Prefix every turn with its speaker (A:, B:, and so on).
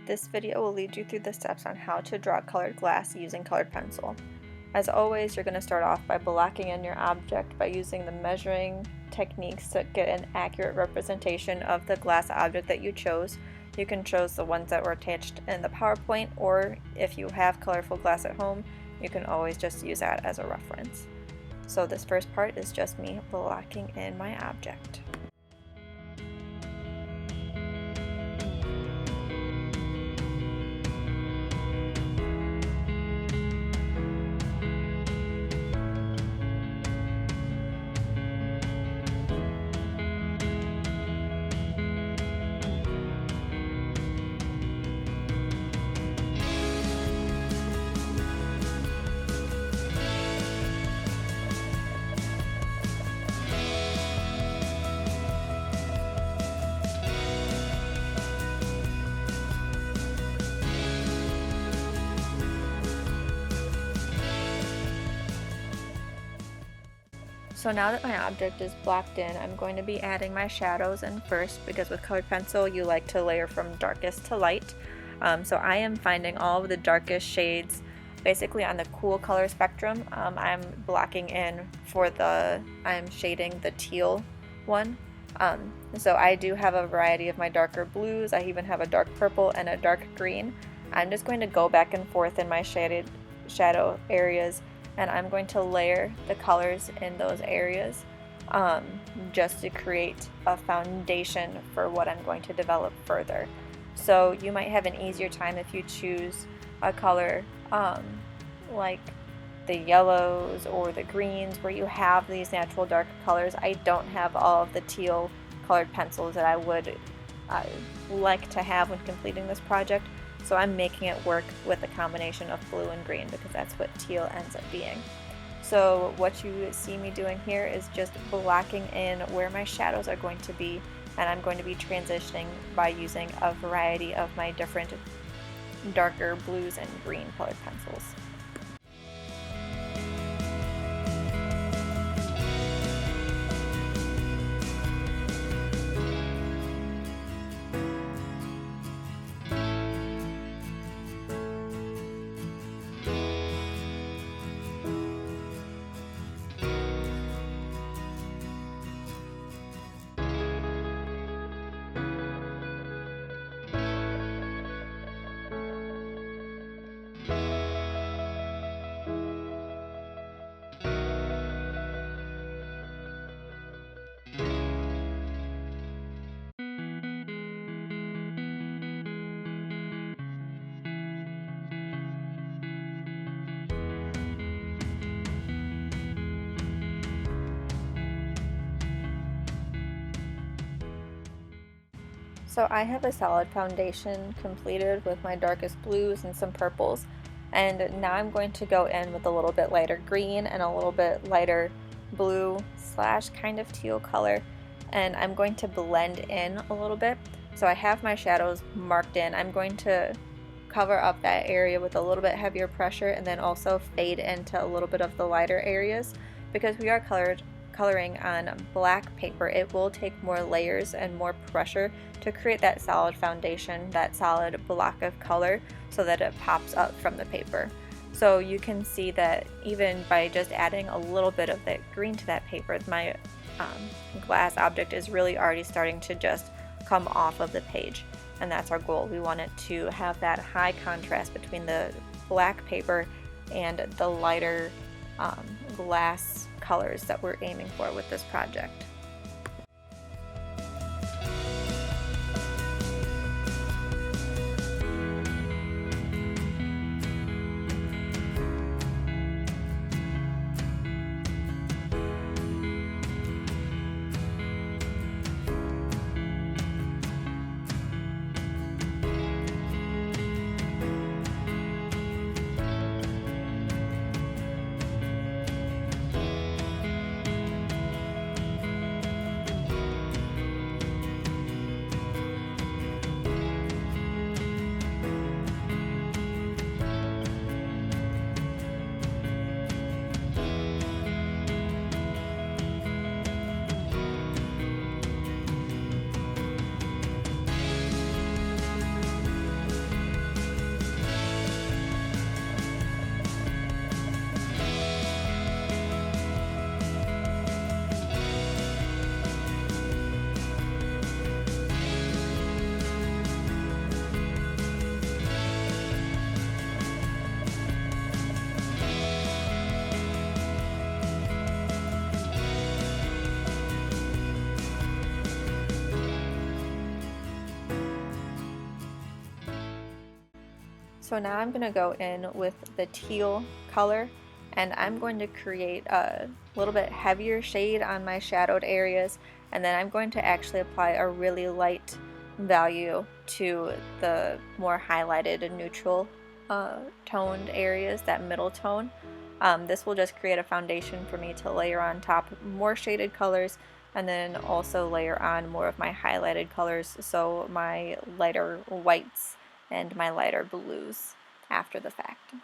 A: This video will lead you through the steps on how to draw colored glass using colored pencil. As always, you're going to start off by blocking in your object by using the measuring techniques to get an accurate representation of the glass object that you chose. You can choose the ones that were attached in the PowerPoint, or if you have colorful glass at home, you can always just use that as a reference. So this first part is just me blocking in my object. So now that my object is blocked in, I'm going to be adding my shadows in first, because with colored pencil you like to layer from darkest to light. So I am finding all of the darkest shades basically on the cool color spectrum. I'm blocking in I'm shading the teal one. So I do have a variety of my darker blues. I even have a dark purple and a dark green. I'm just going to go back and forth in my shadow areas, and I'm going to layer the colors in those areas just to create a foundation for what I'm going to develop further. So you might have an easier time if you choose a color like the yellows or the greens, where you have these natural dark colors. I don't have all of the teal colored pencils that I would like to have when completing this project. So I'm making it work with a combination of blue and green, because that's what teal ends up being. So what you see me doing here is just blocking in where my shadows are going to be, and I'm going to be transitioning by using a variety of my different darker blues and green colored pencils. So I have a solid foundation completed with my darkest blues and some purples, and now I'm going to go in with a little bit lighter green and a little bit lighter blue slash kind of teal color, and I'm going to blend in a little bit. So I have my shadows marked in. I'm going to cover up that area with a little bit heavier pressure, and then also fade into a little bit of the lighter areas. Because we are coloring on black paper, it will take more layers and more pressure to create that solid foundation, that solid block of color, so that it pops up from the paper. So you can see that even by just adding a little bit of that green to that paper, my glass object is really already starting to just come off of the page, and that's our goal. We want it to have that high contrast between the black paper and the lighter glass colors that we're aiming for with this project. So now I'm going to go in with the teal color, and I'm going to create a little bit heavier shade on my shadowed areas, and then I'm going to actually apply a really light value to the more highlighted and neutral toned areas, that middle tone. This will just create a foundation for me to layer on top more shaded colors, and then also layer on more of my highlighted colors, so my lighter whites and my lighter blues after the fact.